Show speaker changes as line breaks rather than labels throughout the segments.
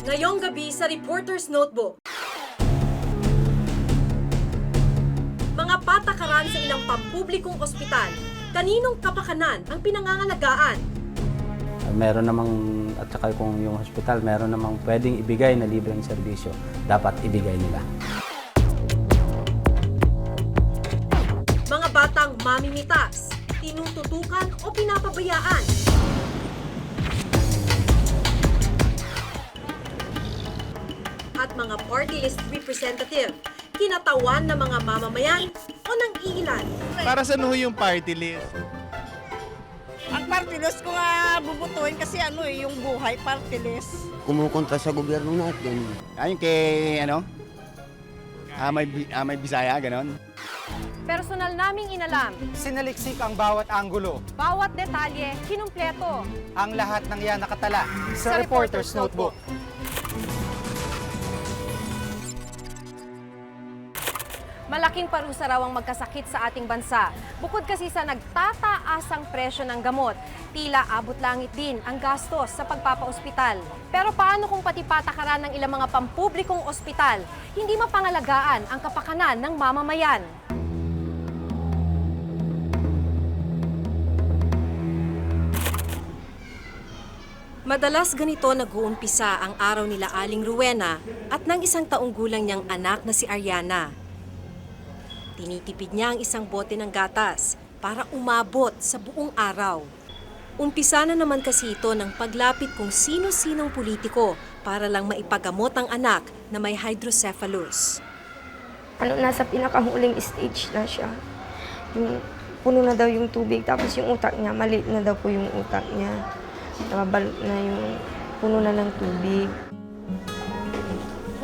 Ngayong gabi sa Reporter's Notebook. Mga patakaran sa ilang pampublikong ospital. Kaninong kapakanan ang pinangangalagaan?
Meron namang, at saka kung yung hospital, meron namang pwedeng ibigay na libreng serbisyo, dapat ibigay nila.
Mga batang mamimitas, tinututukan o pinapabayaan? At mga party list representative, kinatawan ng mga mamamayan o ng iilan?
Para sa yung party list?
Ang party list ko nga bubutuin kasi yung buhay party list.
Kumukontra sa gobyerno natin.
Ayun kay, may Bisaya, ganon.
Personal naming inalam,
Sinaliksik ang bawat anggulo.
bawat detalye, kinumpleto.
Ang lahat ng yan nakatala
Sa Reporter's Notebook. Malaking parusa raw ang magkasakit sa ating bansa. Bukod kasi sa nagtataasang presyo ng gamot, tila abot langit din ang gastos sa pagpapaospital. Pero paano kung pati patakaran ng ilang mga pampublikong ospital, hindi mapangalagaan ang kapakanan ng mamamayan? Madalas ganito nag-uumpisa ang araw nila Aling Rowena at ng isang taong gulang niyang anak na si Ariana. Tinitipid niya ang isang bote ng gatas para umabot sa buong araw. Umpisa na naman kasi ito ng paglapit kung sino-sinong politiko para lang maipagamot ang anak na may hydrocephalus.
Nasa pinakahuling stage na siya. Yung puno na daw yung tubig, tapos yung utak niya, maliit na daw po yung utak niya. Nababalot na yung puno na ng tubig.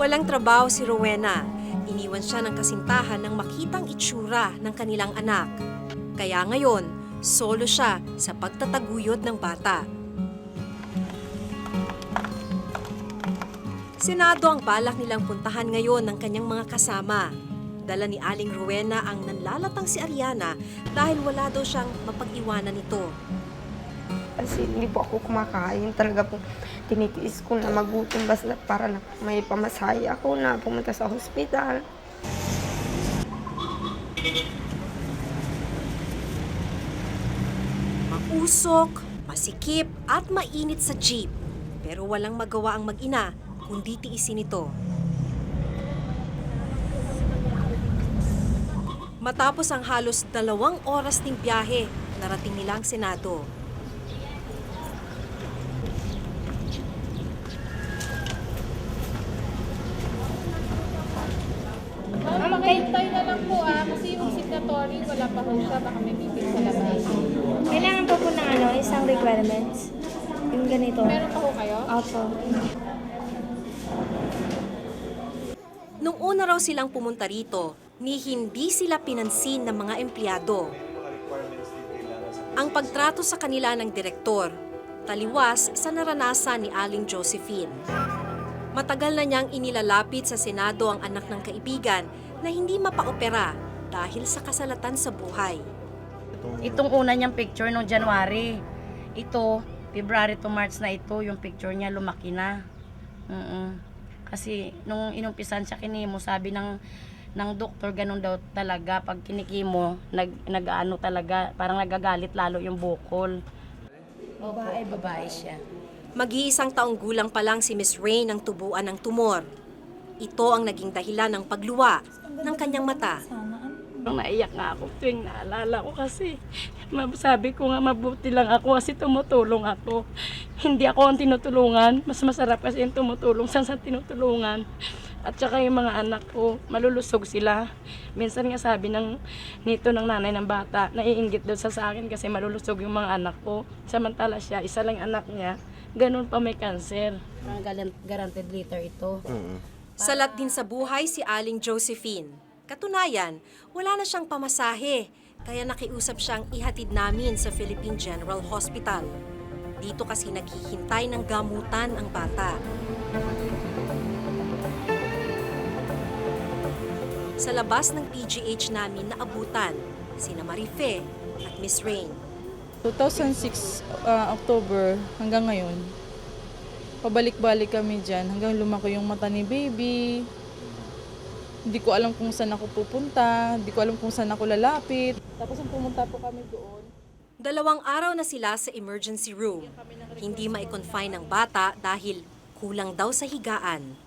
Walang trabaho si Rowena. Iniwan siya ng kasintahan nang makitang itsura ng kanilang anak. Kaya ngayon, solo siya sa pagtataguyod ng bata. Senado ang balak nilang puntahan ngayon ng kanyang mga kasama. Dala ni Aling Rowena ang nanlalatang si Ariana dahil wala daw siyang mapag-iwanan nito.
Kasi hindi po ako kumakain. Talaga po tinitiis ko na magutom basta para lang may pamasahe ako na pumunta sa hospital.
Mausok, masikip at mainit sa jeep. Pero walang magawa ang mag-ina kundi tiisin ito. Matapos ang halos 2 oras ding biyahe, narating nila ang Senado.
Makihintay na lang po kasi yung signatory, wala pa ho siya, baka may meeting sa labas.
Kailangan po ng isang requirements. Yung ganito.
Meron pa ho kayo?
Opo.
Nung una raw silang pumunta rito, ni hindi sila pinansin ng mga empleyado. Ang pagtrato sa kanila ng direktor, taliwas sa naranasan ni Aling Josephine. Matagal na niyang inilalapit sa Senado ang anak ng kaibigan na hindi mapaopera dahil sa kasalatan sa buhay.
Itong una niyang picture noong January. Ito, February to March na ito, yung picture niya lumaki na. Kasi nung inumpisan siya kinimo, sabi ng doktor, ganun daw talaga. Pag kinikimo, nag-ano talaga, parang nagagalit lalo yung bukol. Babae siya.
Mag-iisang taong gulang pa lang si Miss Rain ang tubuan ng tumor. Ito ang naging dahilan ng pagluwa ng kanyang mata.
Naiyak nga ako tuwing naalala ko kasi sabi ko nga mabuti lang ako kasi tumutulong ako. Hindi ako ang tinutulungan. Mas masarap kasi yung tumutulong sa tinutulungan. At saka yung mga anak ko, malulusog sila. Minsan nga sabi nito ng nanay ng bata, naiinggit daw sa akin kasi malulusog yung mga anak ko. Samantala siya, isa lang anak niya, ganun pa may cancer. Guaranteed liter ito.
Salat din sa buhay si Aling Josephine. Katunayan, wala na siyang pamasahe, kaya nakiusap siyang ihatid namin sa Philippine General Hospital. Dito kasi naghihintay ng gamutan ang bata. Sa labas ng PGH namin naabutan sina Marife at Miss Rain.
2006 October hanggang ngayon,
pabalik-balik kami dyan hanggang lumaki yung mata ni baby. Hindi ko alam kung saan ako pupunta, hindi ko alam kung saan ako lalapit. Tapos nung pumunta po kami doon,
2 araw na sila sa emergency room. Hindi ma-confine ng bata dahil kulang daw sa higaan.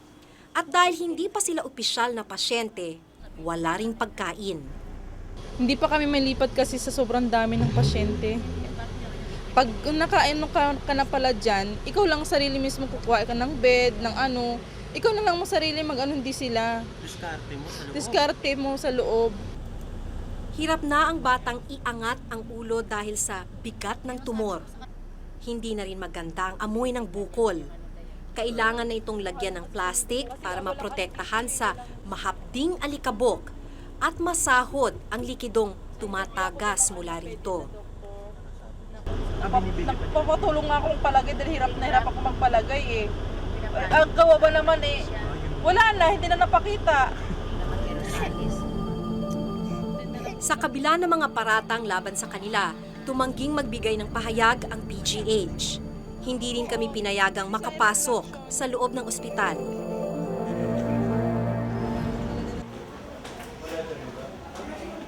At dahil hindi pa sila opisyal na pasyente, wala ring pagkain.
hindi pa kami malipat kasi sa sobrang dami ng pasyente. Pag nakain ka na pala dyan, ikaw lang sarili mismo kukuha ka ng bed, ng ano. Ikaw na lang mo sarili mag-ano, hindi sila. Diskarte mo sa loob.
Hirap na ang batang iangat ang ulo dahil sa bigat ng tumor. Hindi na rin maganda ang amoy ng bukol. Kailangan na itong lagyan ng plastic para maprotektahan sa mahapding alikabok at masahod ang likidong tumatagas mula rito.
Nagpapatulong nga akong palagay dahil hirap na hirap ako magpalagay eh. Ang gawa ba naman eh, wala na, hindi na napakita.
Sa kabila ng mga paratang laban sa kanila, tumangging magbigay ng pahayag ang PGH. Hindi rin kami pinayagang makapasok sa loob ng ospital.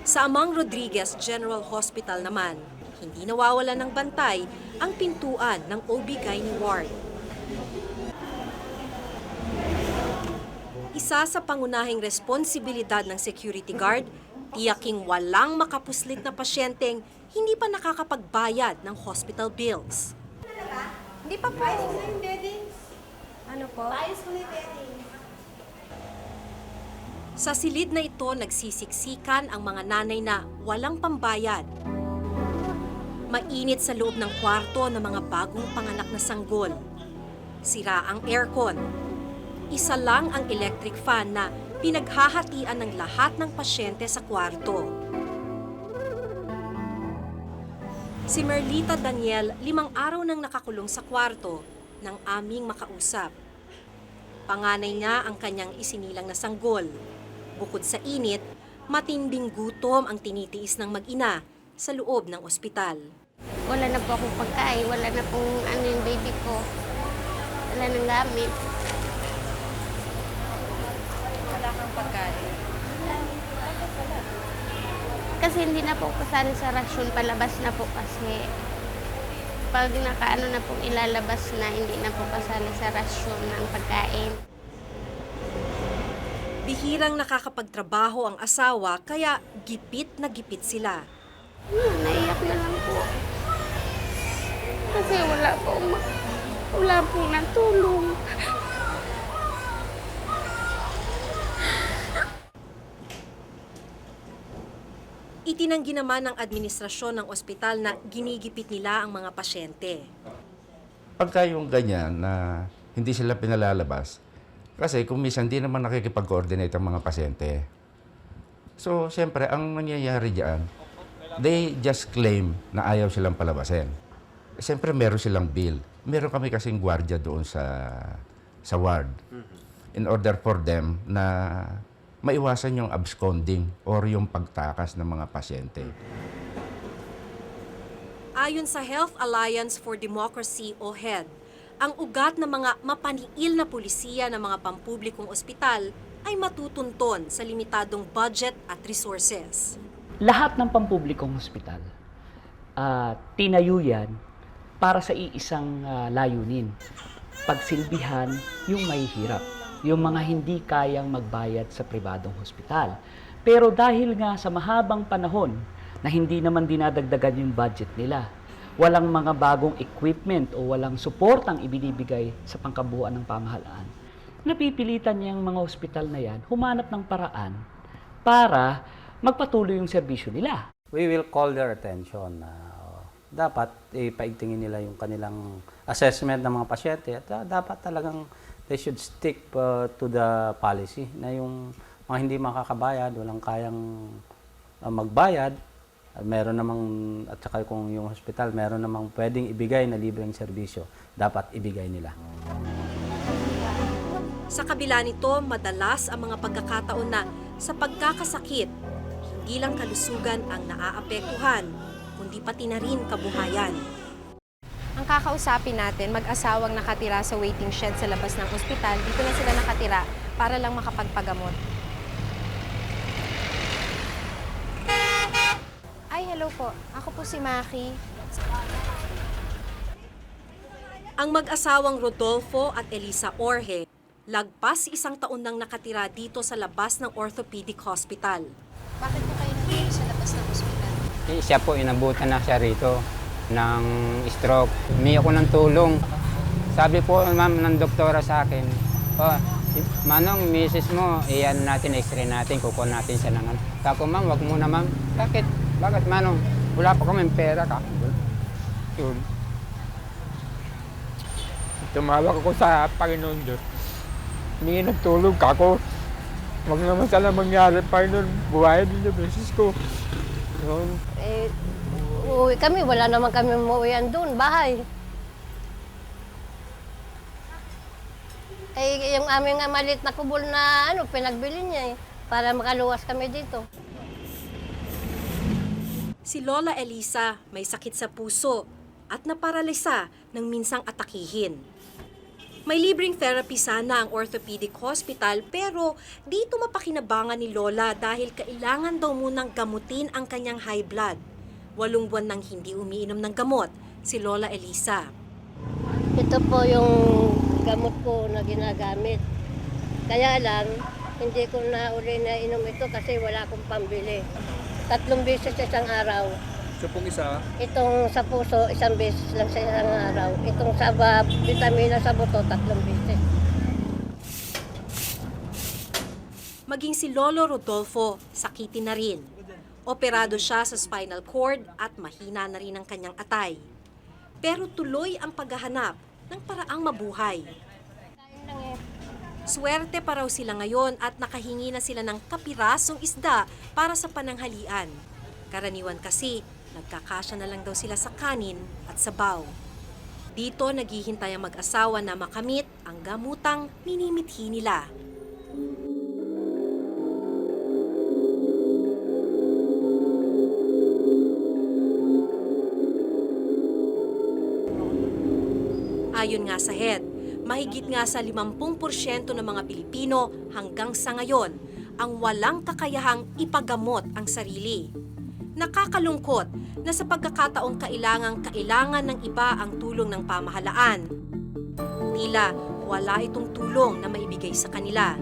Sa Amang Rodriguez General Hospital naman, hindi nawawala ng bantay ang pintuan ng OB/GYN ward. Isa sa pangunahing responsibilidad ng security guard, tiyaking walang makapuslit na pasyenteng hindi pa nakakapagbayad ng hospital bills.
Hindi pa po. Ano po?
Sa silid na ito, nagsisiksikan ang mga nanay na walang pambayad. Mainit sa loob ng kwarto ng mga bagong panganak na sanggol. Sira ang aircon. Isa lang ang electric fan na pinaghahatian ng lahat ng pasyente sa kwarto. Si Merlita Daniel, 5 araw nang nakakulong sa kwarto ng aming makausap. Panganay niya ang kanyang isinilang na sanggol. Bukod sa init, matinding gutom ang tinitiis ng mag-ina sa loob ng ospital.
Wala na po akong pagkain, wala na pong ano yung baby ko. Wala nang gamit.
Wala kang pagkain.
Kasi hindi na po kasali sa rasyon, palabas na po kasi. Pag nakaano na pong ilalabas na, hindi na po kasali sa rasyon ng pagkain.
Bihirang nakakapagtrabaho ang asawa kaya gipit na gipit sila.
Naiyak na lang po. Kasi wala pong natulong.
Itinanggi naman ng administrasyon ng ospital na ginigipit nila ang mga pasyente.
Pagka yung ganyan na hindi sila pinalalabas, kasi kung minsan hindi naman nakikipag-coordinate ang mga pasyente. So, siyempre, ang nangyayari diyan, they just claim na ayaw silang palabasin. Siyempre, meron silang bill. Meron kami kasing gwardiya doon sa ward. In order for them na maiwasan yung absconding or yung pagtakas ng mga pasyente.
Ayon sa Health Alliance for Democracy o HED, ang ugat ng mga mapaniil na pulisiya ng mga pampublikong ospital ay matutunton sa limitadong budget at resources.
Lahat ng pampublikong ospital, tinayo yan para sa iisang layunin. Pagsilbihan yung mahihirap, yung mga hindi kayang magbayad sa pribadong hospital. Pero dahil nga sa mahabang panahon na hindi naman dinadagdagan yung budget nila, walang mga bagong equipment o walang suportang ibinibigay sa pangkabuuan ng pamahalaan, napipilitan niyang mga ospital na yan humanap ng paraan para magpatuloy yung serbisyo nila.
We will call their attention na dapat ipaigtingin nila yung kanilang assessment ng mga pasyente at dapat talagang they should stick to the policy na yung mga hindi makakabayad, walang kayang magbayad, meron namang, at saka kung yung hospital, meron namang pwedeng ibigay na libreng serbisyo, dapat ibigay nila.
Sa kabila nito, madalas ang mga pagkakataon na sa pagkakasakit, hindi lang kalusugan ang naaapektuhan, kundi pati na rin kabuhayan. Ang kakausapin natin, mag-asawang nakatira sa waiting shed sa labas ng ospital, dito na sila nakatira para lang makapagpagamot. Ay, hello po. Ako po si Maki. Ang mag-asawang Rodolfo at Elisa Orhe, lagpas 1 taon nang nakatira dito sa labas ng orthopedic hospital. Bakit po kayo nandito sa labas ng ospital?
Siya po, inabutan na siya rito ng stroke. Humingi ako ng tulong. Sabi po, ma'am, ng doktora sa akin, Manong, misis mo, iyan natin, x-ray natin, kukuha natin siya ng ano. Kako, ma'am, wag muna, ma'am. Bakit? Bakit, Manong? Wala pa kaming pera ka. Yun. Tumawag ako sa Panginoon Diyos. Humingi ng tulong kako. Wag naman sana mangyari, Panginoon. Buhayin din yung misis ko. Yun.
Uuwi kami, wala naman kami umuwian doon, bahay. Yung aming maliit na kubol na pinagbili niya para makaluwas kami dito.
Si Lola Elisa may sakit sa puso at naparalisa ng minsang atakihin. May libreng therapy sana ang orthopedic hospital pero dito mapakinabangan ni Lola dahil kailangan daw munang gamutin ang kanyang high blood. 8 buwan nang hindi umiinom ng gamot si Lola Elisa.
Ito po yung gamot ko na ginagamit. Kaya lang, hindi ko na uli na inom ito kasi wala akong pambili. 3 beses sa isang araw.
So pong isa?
Itong sa puso, 1 beses lang sa isang araw. Itong sa vitamina sa buto, 3 beses.
Maging si Lolo Rodolfo, sakitin na rin. Operado siya sa spinal cord at mahina na rin ang kanyang atay. Pero tuloy ang paghahanap ng paraang mabuhay. Swerte pa raw sila ngayon at nakahingi na sila ng kapirasong isda para sa pananghalian. Karaniwan kasi, nagkakasya na lang daw sila sa kanin at sabaw. Dito naghihintay ang mag-asawa na makamit ang gamutang minimithi nila. Ayon nga sa HED, mahigit nga sa 50% ng mga Pilipino hanggang sa ngayon ang walang kakayahang ipagamot ang sarili. Nakakalungkot na sa pagkakataong kailangan ng iba ang tulong ng pamahalaan. Tila wala itong tulong na maibigay sa kanila.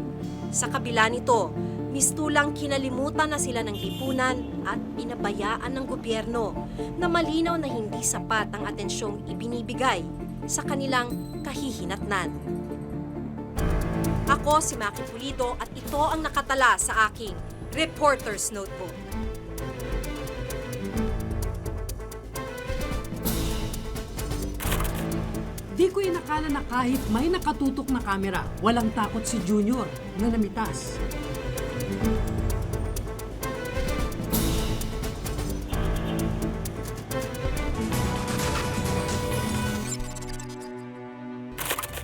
Sa kabila nito, mistulang kinalimutan na sila ng lipunan at pinabayaan ng gobyerno na malinaw na hindi sapat ang atensyong ibinibigay sa kanilang kahihinatnan. Ako si Maki Pulido at ito ang nakatala sa aking Reporter's Notebook.
Di ko inakala na kahit may nakatutok na kamera, walang takot si Junior na namitas.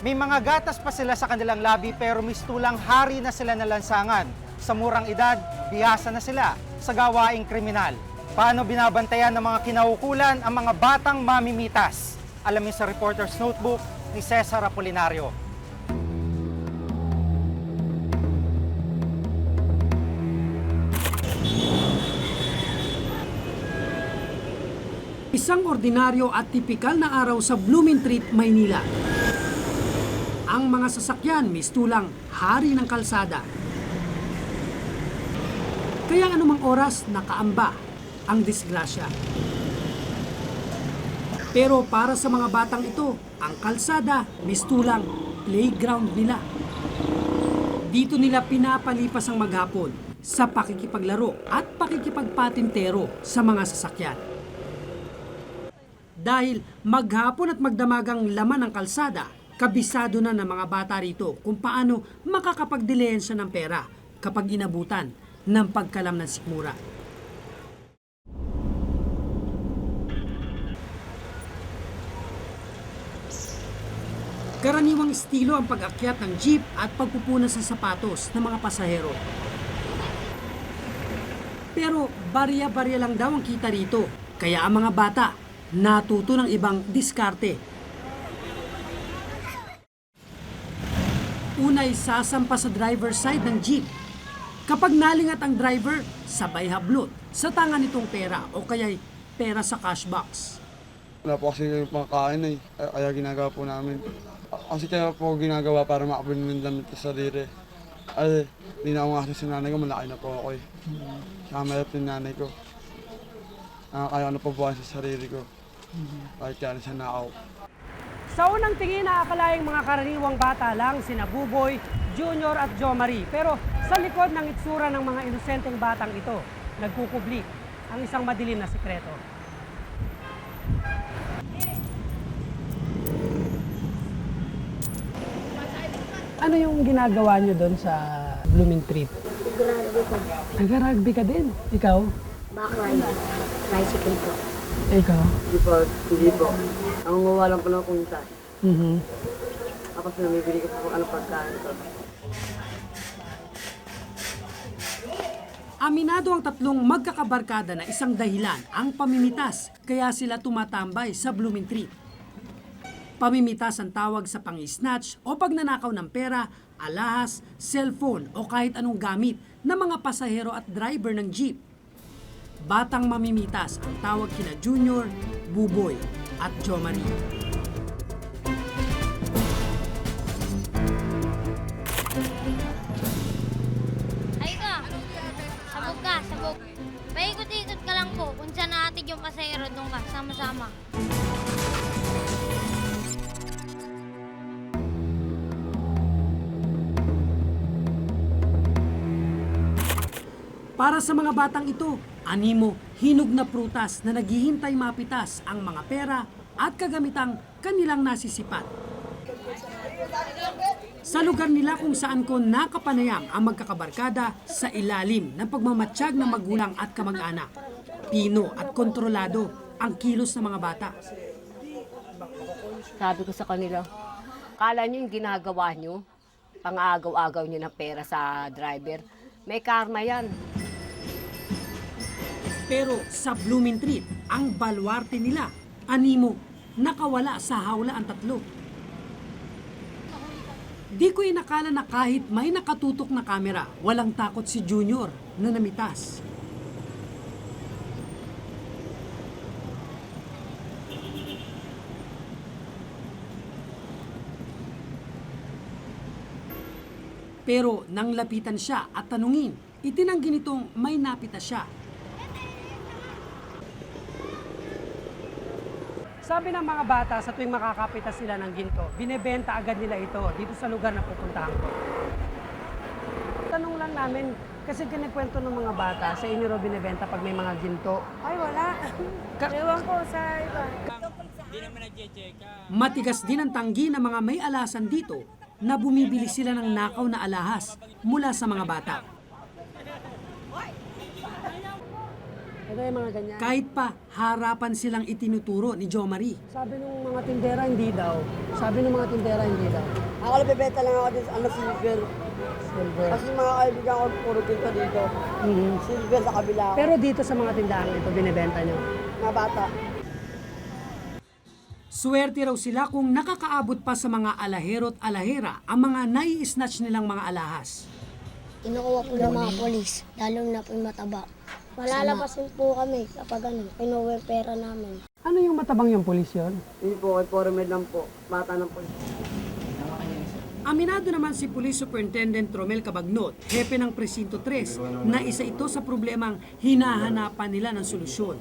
May mga gatas pa sila sa kanilang labi pero mistulang hari na sila na lansangan. Sa murang edad, bihasa na sila sa gawaing kriminal. Paano binabantayan ng mga kinaukulan ang mga batang mamimitas? Alamin sa Reporter's Notebook ni Cesar Apolinario.
Isang ordinaryo at tipikal na araw sa Blooming Treat, Maynila. Ang mga sasakyan mistulang hari ng kalsada. Kaya anumang oras nakaamba ang disgrasya. Pero para sa mga batang ito, ang kalsada mistulang playground nila. Dito nila pinapalipas ang maghapon sa pakikipaglaro at pakikipagpatintero sa mga sasakyan. Dahil maghapon at magdamagang laman ng kalsada, kabisado na ng mga bata rito kung paano makakapagdilensya ng pera kapag inabutan ng pagkalam ng sikmura. Karaniwang estilo ang pag-akyat ng jeep at pagpupunas sa sapatos ng mga pasahero. Pero barya-barya lang daw ang kita rito, kaya ang mga bata natuto ng ibang diskarte. Unay sasampa sa driver's side ng jeep. Kapag nalingat ang driver, sabay hablot sa tanga nitong pera o kaya'y pera sa cash box.
Wala po kasi pangkain eh, kaya ginagawa po namin. Kasi kaya po ginagawa para makabili ng damit sa sarili. Ay, hindi na ako nga sa nanay ko, malaki na po ako eh. Saka mayroon yung nanay ko. Kaya ano po buwan sa sarili ko. Kahit kaya siya na ako.
Sa unang tingin, naakalaing mga karaniwang bata lang sina Buboy, Junior at Jo Marie. Pero sa likod ng itsura ng mga inosenteng batang ito, nagkukubli ang isang madilim na sikreto. Ano yung ginagawa nyo doon sa Blooming Treat?
Nag-rugby ko.
Nag-rugby ka din? Ikaw?
Backride. Tricycle po.
Ikaw?
Hindi po. Nangunguha lang po ng kunta.
Mhm.
Tapos namibili ko po ano pagkain ko.
Aminado ang tatlong magkakabarkada na isang dahilan ang pamimitas, kaya sila tumatambay sa Blooming Treat. Pamimitas ang tawag sa pang-snatch o pagnanakaw ng pera, alahas, cellphone o kahit anong gamit ng mga pasahero at driver ng jeep. Batang mamimitas ang tawag kina Junior, Buboy at Jo Marie.
Ay ka, sabog ka, sabog. Paikot-ikot ka lang po kung saan natin yung pasahero doon ka, sama-sama.
Para sa mga batang ito, animo, hinog na prutas na naghihintay mapitas ang mga pera at kagamitang kanilang nasisipat. Sa lugar nila kung saan ko nakapanayam ang magkakabarkada sa ilalim ng pagmamatsyag ng magulang at kamag-anak. Pino at kontrolado ang kilos ng mga bata.
Sabi ko sa kanila, kala nyo yung ginagawa nyo, pang-agaw-agaw nyo ng pera sa driver, may karma yan.
Pero sa Blooming Treat, ang baluarte nila, animo, nakawala sa hawla ang tatlo. Di ko inakala na kahit may nakatutok na kamera, walang takot si Junior na namitas. Pero nang lapitan siya at tanungin, itinanggi nitong may napita siya. Sabi ng mga bata, sa tuwing makakapitas sila ng ginto, binebenta agad nila ito dito sa lugar na pupuntahan ko. Tanong lang namin, kasi kinikwento ng mga bata, sa inyo raw binebenta pag may mga ginto.
Ay, wala. Ewan ko sa iba.
Matigas din ang tanggi ng mga may alasan dito na bumibili sila ng nakaw na alahas mula sa mga bata. Kahit pa harapan silang itinuturo ni Jo Marie.
Sabi ng mga tindera hindi daw.
Ako bebenta lang ako din sa silver. Kasi mga kaibigan ko puro ginto dito. Silver sa kabila ako.
Pero dito sa mga tindahan ito, binibenta nyo?
Mga bata.
Swerte raw sila kung nakakaabot pa sa mga alahero at alahera ang mga nai-snatch nilang mga alahas.
Kinukuha po ng mga polis, lalo na po yung mataba. Malalapasin po kami kapag kinuha yung pera namin.
Ano yung matabang yung polis yun?
Hindi po, kay Foreman lang po. Bata ng polis.
Aminado naman si Police Superintendent Romel Cabagnot, hepe ng Presinto 3, na isa ito sa problemang hinahanapan nila ng solusyon.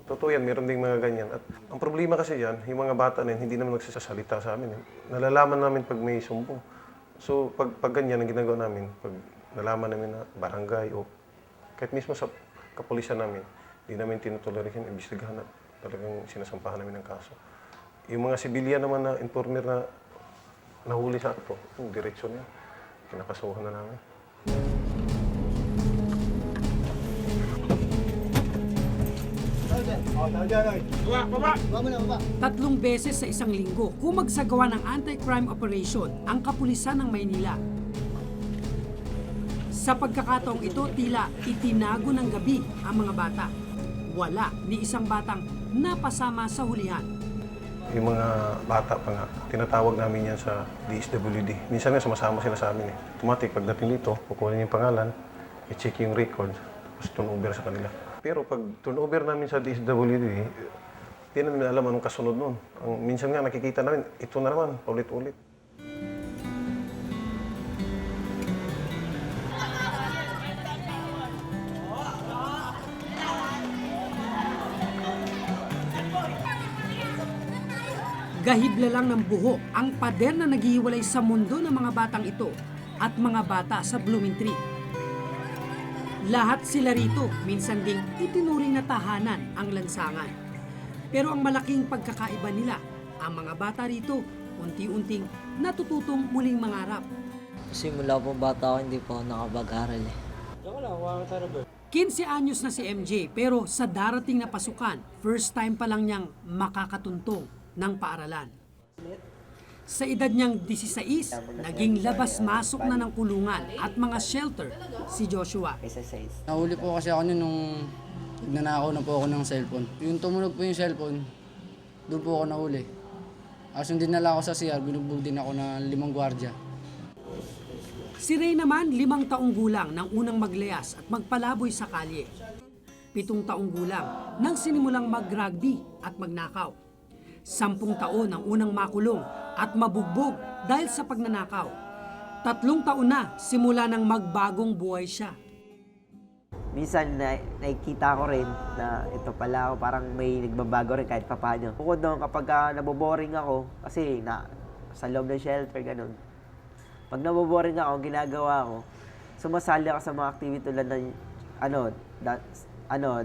Totoo yan, meron ding mga ganyan. At ang problema kasi yan, yung mga bata na hindi naman nagsasalita sa amin. Nalalaman namin pag may sumbong. So pag ganyan ang ginagawa namin, pag nalaman namin na barangay o kahit mismo sa kapulisan namin, hindi namin tinutolerate yan, imbestigahan na talagang sinasampahan namin ng kaso. Yung mga sibilyan naman na informer na nahuli sa ato, yung direksyon niya, kinakasuhan na namin.
Tatlong beses sa isang linggo kumagsagawa ng anti-crime operation ang kapulisan ng Maynila. Sa pagkakataong ito, tila itinago ng gabi ang mga bata. Wala ni isang batang napasama sa hulihan.
Yung mga bata pa nga, tinatawag namin yan sa DSWD. Minsan nga sumasama sila sa amin. Automatic, pagdating dito, kukunin yung pangalan, i-check yung record, tapos turnover sa kanila. Pero pag turnover namin sa DSWD, hindi namin alam anong kasunod nun. Minsan nga nakikita namin, ito na naman, ulit-ulit.
Gahibla lang ng buhok ang pader na naghihiwalay sa mundo ng mga batang ito at mga bata sa Blooming Tree. Lahat sila rito, minsan ding itinuring na tahanan ang lansangan. Pero ang malaking pagkakaiba nila, ang mga bata rito, unti-unting natututong muling mangarap.
Simula po bata ako, hindi po ako nakapag-aral
15 anyos na si MJ pero sa darating na pasukan, first time pa lang niyang makakatuntong ng paaralan. Sa edad niyang 16, naging labas-masok na ng kulungan at mga shelter si Joshua.
Nahuli po kasi ako nung nagnanakaw na po ako ng cellphone. Yung tumunog po yung cellphone, doon po ako nahuli. As yung dinala ako sa CR, binugbog din ako ng 5 gwardiya.
Si Ray naman, 5 taong gulang nang unang maglayas at magpalaboy sa kalye. 7 taong gulang nang sinimulang mag-rugby at magnakaw. 10 taon ang unang makulong at mabugbog dahil sa pagnanakaw. 3 taon na simula nang magbagong buhay siya.
Minsan nakikita ko rin na ito pala ako, parang may nagbabago rin kahit papaano. Bukod doon kapag naboboring ako, kasi sa loob ng shelter, ganun. Pag naboboring ako, ginagawa ko, sumasali ako sa mga activity tulad ng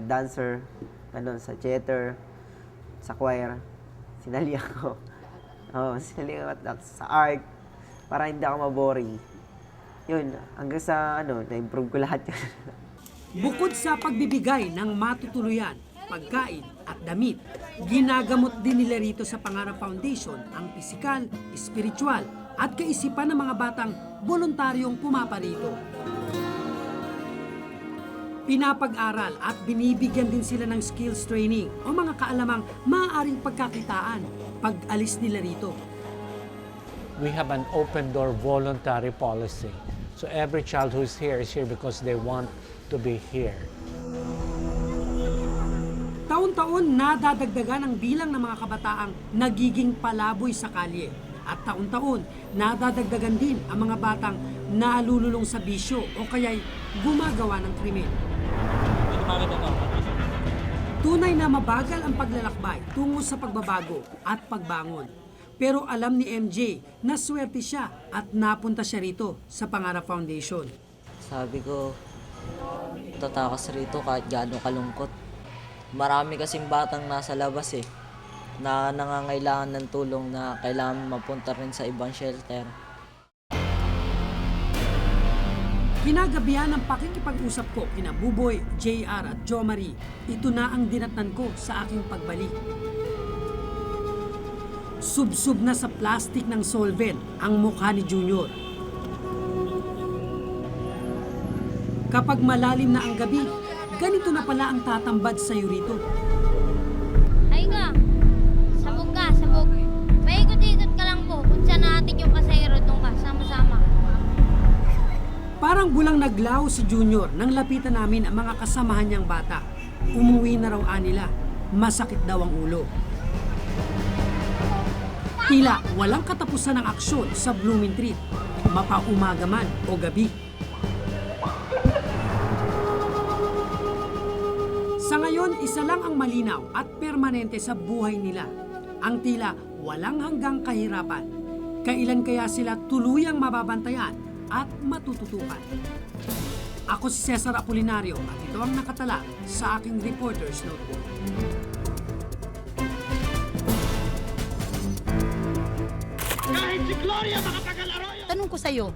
dancer, sa theater, sa choir. Sinali ako. Sinali ako sa art para hindi ako maboring. Yun, hanggang sa na-improve ko lahat yun.
Bukod sa pagbibigay ng matutuluyan, pagkain at damit, ginagamot din nila rito sa Pangarap Foundation ang pisikal, espiritual at kaisipan ng mga batang voluntaryong pumaparito. Pinapag-aral at binibigyan din sila ng skills training o mga kaalamang maaaring pagkakitaan pag alis nila rito.
We have an open door voluntary policy. So every child who is here because they want to be here.
Taon-taon nadadagdagan ang bilang ng mga kabataang nagiging palaboy sa kalye. At taon-taon nadadagdagan din ang mga batang nalululong sa bisyo o kaya'y gumagawa ng krimen. Tunay na mabagal ang paglalakbay tungo sa pagbabago at pagbangon. Pero alam ni MJ na swerte siya at napunta siya rito sa Pangarap Foundation.
Sabi ko, tatakas rito kahit gaano kalungkot. Marami kasing batang nasa labas na nangangailangan ng tulong na kailangan mapunta rin sa ibang shelter.
Kinagabihan ng pakikipag-usap ko kina Buboy, JR at Jo Marie, ito na ang dinatnan ko sa aking pagbalik. Sub-sub na sa plastic ng solvent ang mukha ni Junior. Kapag malalim na ang gabi, ganito na pala ang tatambad sa rito.
Ay ka, sabog ka, sabog. Paikot-ikot ka lang po kung saan natin yung pasahero doon ka, sama-sama.
Parang bulang naglaho si Junior nang lapitan namin ang mga kasamahan niyang bata. Umuwi na raw anila, masakit daw ang ulo. Tila walang katapusan ng aksyon sa Blooming Tree, mapaumaga man o gabi. Sa ngayon, isa lang ang malinaw at permanente sa buhay nila. Ang tila walang hanggang kahirapan. Kailan kaya sila tuluyang mababantayan at matututukan? Ako si Cesar Apolinario at ito ang nakatala sa aking Reporter's Notebook.
Tanong ko sa'yo,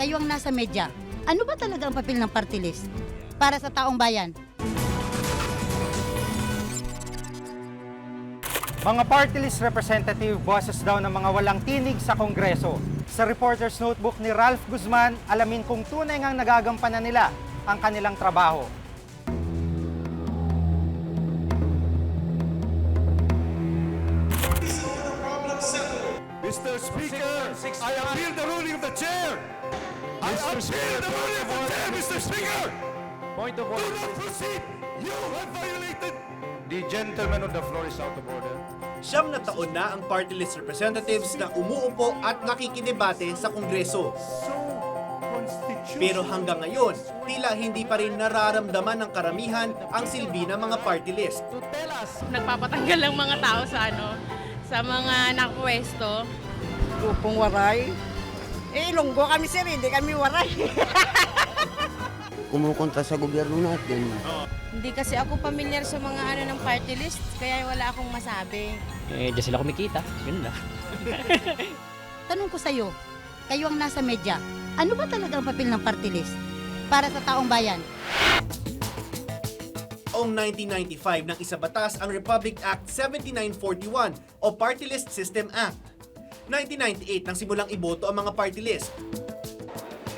kayo ang nasa media, ano ba talaga ang papel ng party list para sa taong bayan?
Mga party list representative, boses daw ng mga walang tinig sa Kongreso. Sa Reporter's Notebook ni Ralph Guzman, alamin kung tunay ngang nagagampanan nila ang kanilang trabaho.
Mr. Speaker, I appeal the ruling of the chair. I appeal the ruling of the chair, Mr. Speaker.
Point of
Do not proceed. You have violated.
The gentleman on the floor is out of order.
9 na taon na ang party list representatives na umuupo at nakikidebate sa Kongreso. Pero hanggang ngayon, tila hindi pa rin nararamdaman ng karamihan ang silbi ng mga party list.
Nagpapatanggal ng mga tao sa mga nakapwesto.
Grupong waray. Ilonggo kami sir, hindi kami waray.
Kumukontra sa gobyerno natin.
Hindi kasi ako pamilyar sa mga ng party list, kaya wala akong masabi.
Diyan sila kumikita. Yun lang.
Tanong ko sa'yo, kayo ang nasa media, ano ba talaga ang papel ng party list para sa taong bayan?
Noong 1995 nang isabatas ang Republic Act 7941 o Party List System Act. 1998 nang simulang iboto ang mga party list.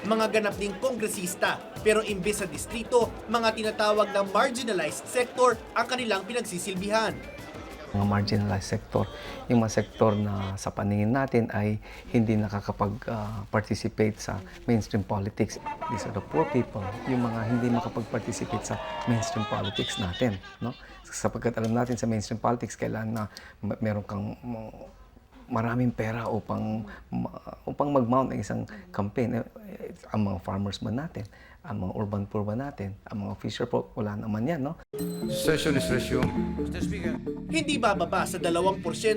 Mga ganap ding kongresista, pero imbes sa distrito, mga tinatawag na marginalized sector ang kanilang pinagsisilbihan.
Mga marginalized sector, yung mga sektor na sa paningin natin ay hindi nakakapag-participate sa mainstream politics. These are the poor people, yung mga hindi makapag-participate sa mainstream politics natin. No? Sapagkat alam natin sa mainstream politics, kailangan na meron kang maraming pera upang mag-mount ng isang campaign. Ang mga farmers ba natin, ang mga urban poor ba natin, ang mga fisher folk, wala naman yan, no?
Session is resumed.
Mr. Speaker.
Hindi bababa sa 2%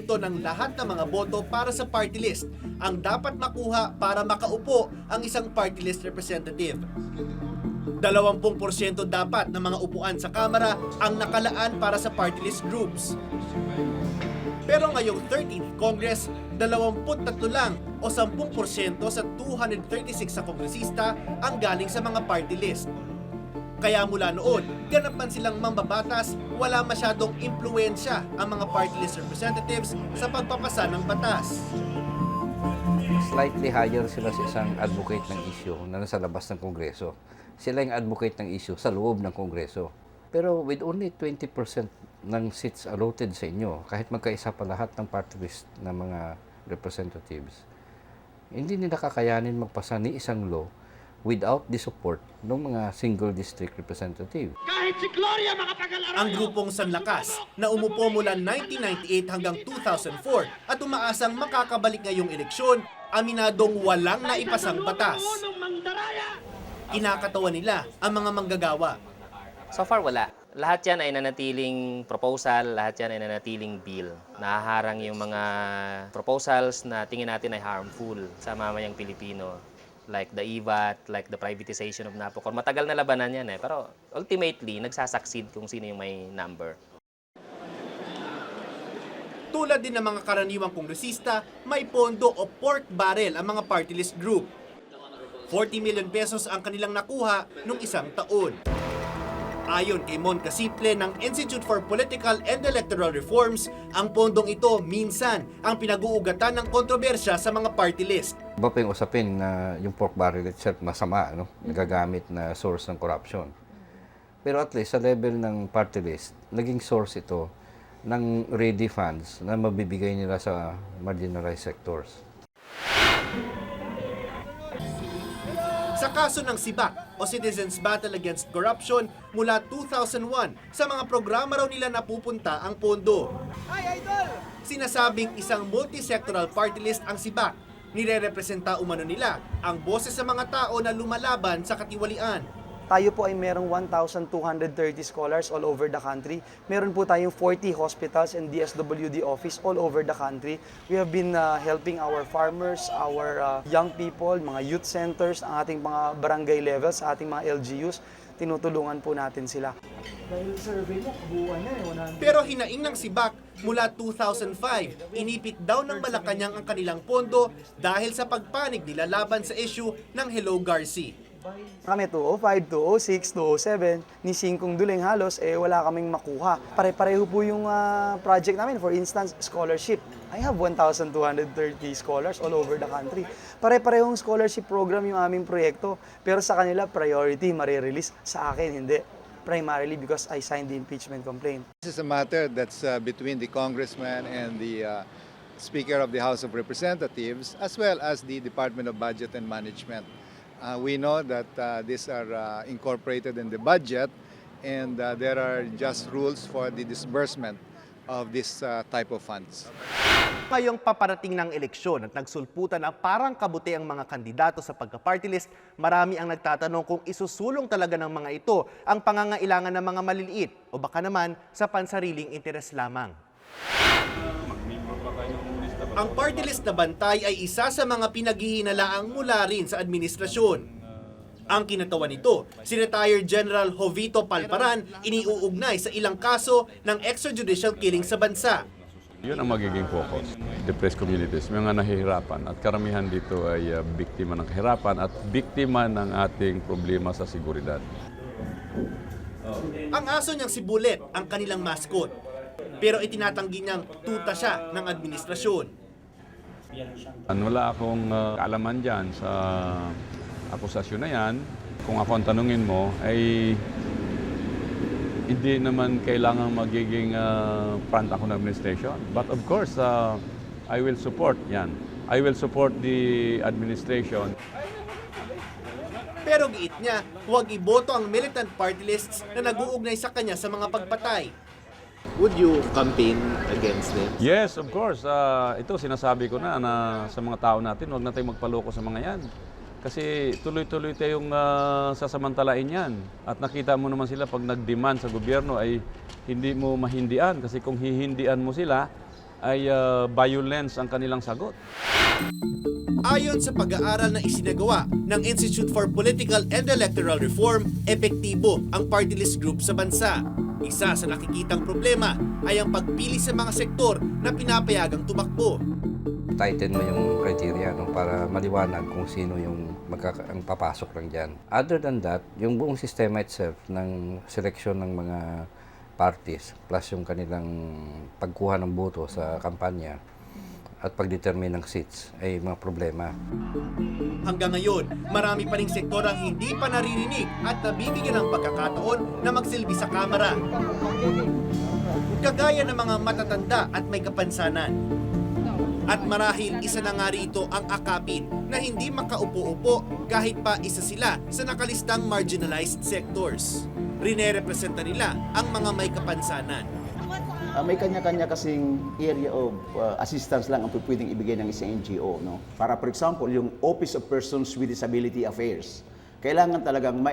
ng lahat ng mga boto para sa party list ang dapat makuha para makaupo ang isang party list representative. 20% dapat ng mga upuan sa Kamara ang nakalaan para sa party list groups. Pero ngayong 13th Congress, 23 lang o 10% sa 236 sa kongresista ang galing sa mga party list. Kaya mula noon, ganapan silang mambabatas, wala masyadong impluensya ang mga party list representatives sa pagpapasa ng batas.
Slightly higher sila sa isang advocate ng issue na nasa labas ng Kongreso. Sila yung advocate ng issue sa loob ng Kongreso. Pero with only 20% ng seats allotted sa inyo, kahit magkaisa pa lahat ng party list ng mga representatives, hindi nila kakayanin magpasa ni isang law without the support ng mga single district representative.
Kahit si Gloria makapag-alaro! Ang grupong Sanlakas na umupo mula 1998 hanggang 2004 at umaasang makakabalik ngayong eleksyon, aminadong walang naipasang batas. Kinakatawan nila ang mga manggagawa.
So far, wala. Lahat yan ay nanatiling proposal, lahat yan ay nanatiling bill. Nahaharang yung mga proposals na tingin natin ay harmful sa mamayang Pilipino. Like the EVAT, like the privatization of Napocor. Matagal na labanan yan pero ultimately, nagsasucceed kung sino yung may number.
Tulad din ng mga karaniwang kongresista, may pondo o pork barrel ang mga party list group. 40 million pesos ang kanilang nakuha nung isang taon. Ayon kay Mon Casiple ng Institute for Political and Electoral Reforms, ang pondong ito minsan ang pinag-uugatan ng kontrobersya sa mga party list.
Iba pa yung usapin na yung pork barrel itself masama, no? Nagagamit na source ng corruption. Pero at least sa level ng party list, naging source ito ng ready funds na mabibigay nila sa marginalized sectors.
Sa kaso ng SIBAC o Citizens Battle Against Corruption, mula 2001, sa mga programa raw nila napupunta ang pondo. Sinasabing isang multi-sectoral party list ang SIBAC. Nire-representa umano nila ang boses sa mga tao na lumalaban sa katiwalian.
Tayo po ay merong 1,230 scholars all over the country. Meron po tayong 40 hospitals and DSWD office all over the country. We have been helping our farmers, our young people, mga youth centers, ang ating mga barangay levels, sa ating mga LGUs. Tinutulungan po natin sila. Dahil survey mo, kabuuan na
Pero hinaing ng SIBAC, mula 2005, inipit daw ng Malacanang ang kanilang pondo dahil sa pagpanig nila laban sa issue ng Hello Garci.
Kami 205, 206, 207, ni Singkong Duling halos wala kaming makuha. Pare-pareho po yung project namin. For instance, scholarship. I have 1,230 scholars all over the country. Pare-parehong scholarship program yung aming proyekto. Pero sa kanila, priority, marirelease. Sa akin, hindi. Primarily because I signed the impeachment complaint.
This is a matter that's between the congressman and the
Speaker of the House of Representatives, as well as the Department of Budget and Management. We know that these are incorporated in the budget, and there are just rules for the disbursement of this type of funds.
Ngayong paparating ng eleksyon at nagsulputan na parang kabuti ang mga kandidato sa pagka-party list, marami ang nagtatanong kung isusulong talaga ng mga ito ang pangangailangan ng mga maliliit o baka naman sa pansariling interes lamang. Ang party list na bantay ay isa sa mga pinaghihinalaang mula rin sa administrasyon. Ang kinatawan nito, si Retired General Jovito Palparan, iniuugnay sa ilang kaso ng extrajudicial killing sa bansa.
Yun ang magiging focus. Depressed communities, mga nahihirapan at karamihan dito ay biktima ng kahirapan at biktima ng ating problema sa seguridad.
Ang aso niyang si Bullet ang kanilang mascot, pero itinatanggi niyang tuta siya ng administrasyon.
Wala akong kaalaman dyan sa akusasyon na yan. Kung ako ang tanungin mo, ay hindi naman kailangan magiging front ako ng administration. But of course, I will support yan. I will support the administration.
Pero giit niya, huwag iboto ang militant party lists na nag-uugnay sa kanya sa mga pagpatay.
Would you campaign against them?
Yes, of course. Ito sinasabi ko na sa mga tao natin, huwag na tayong magpaloko sa mga yan. Kasi tuloy-tuloy tayong sasamantalain yan. At nakita mo naman sila pag nag-demand sa gobyerno ay hindi mo mahindian. Kasi kung hihindian mo sila, ay violence ang kanilang sagot.
Ayon sa pag-aaral na isinagawa ng Institute for Political and Electoral Reform, epektibo ang party list group sa bansa. Isa sa nakikitang problema ay ang pagpili sa mga sektor na pinapayagang tumakbo.
Tighten mo yung criteria para maliwanag kung sino yung ang papasok lang dyan. Other than that, yung buong sistema itself ng seleksyon ng mga parties plus yung kanilang pagkuha ng boto sa kampanya at pagdetermine ng seats ay mga problema.
Hanggang ngayon, marami pa ring sektor ang hindi pa naririnig at nabibigyan ng pagkakataon na magsilbi sa kamera. Kagaya ng mga matatanda at may kapansanan. At marahil isa na nga rito ang akapin na hindi makaupo-upo kahit pa isa sila sa nakalistang marginalized sectors. Rinerepresenta nila ang mga may kapansanan.
May kanya-kanya kasing area of assistance lang ang pwedeng ibigay ng isang NGO. No? Para for example, yung Office of Persons with Disability Affairs. Kailangan talagang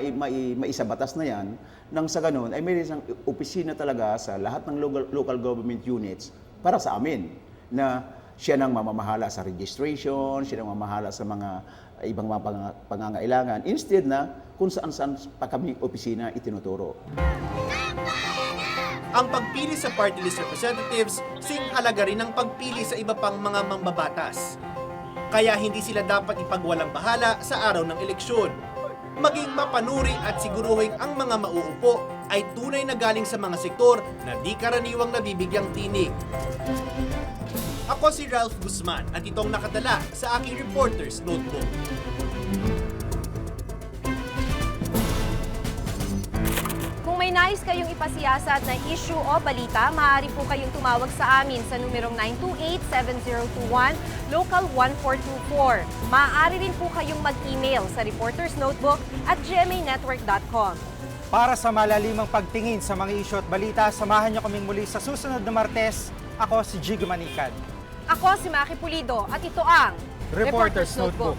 maisabatas na yan nang sa ganun ay may isang opisina talaga sa lahat ng local government units para sa amin na siya nang mamamahala sa registration, siya nang mamamahala sa mga ibang mga pangangailangan. Instead na kung saan-saan pa kami opisina itinuturo.
Ang pagpili sa party list representatives, singhalaga rin ang pagpili sa iba pang mga mambabatas. Kaya hindi sila dapat ipagwalang bahala sa araw ng eleksyon. Maging mapanuri at siguruhin ang mga mauupo ay tunay na galing sa mga sektor na di karaniwang nabibigyang tinig. Ako si Ralph Guzman at itong nakadala sa aking Reporter's Notebook.
Kung may nais kayong ipasiyasat na issue o balita, maaari po kayong tumawag sa amin sa numerong 928-7021, Local 1424. Maaari rin po kayong mag-email sa reportersnotebook@gmanetwork.com.
Para sa malalimang pagtingin sa mga issue at balita, samahan niyo kaming muli sa susunod na Martes. Ako si Jig Manicad.
Ako si Maki Pulido at ito ang
Reporter's Notebook.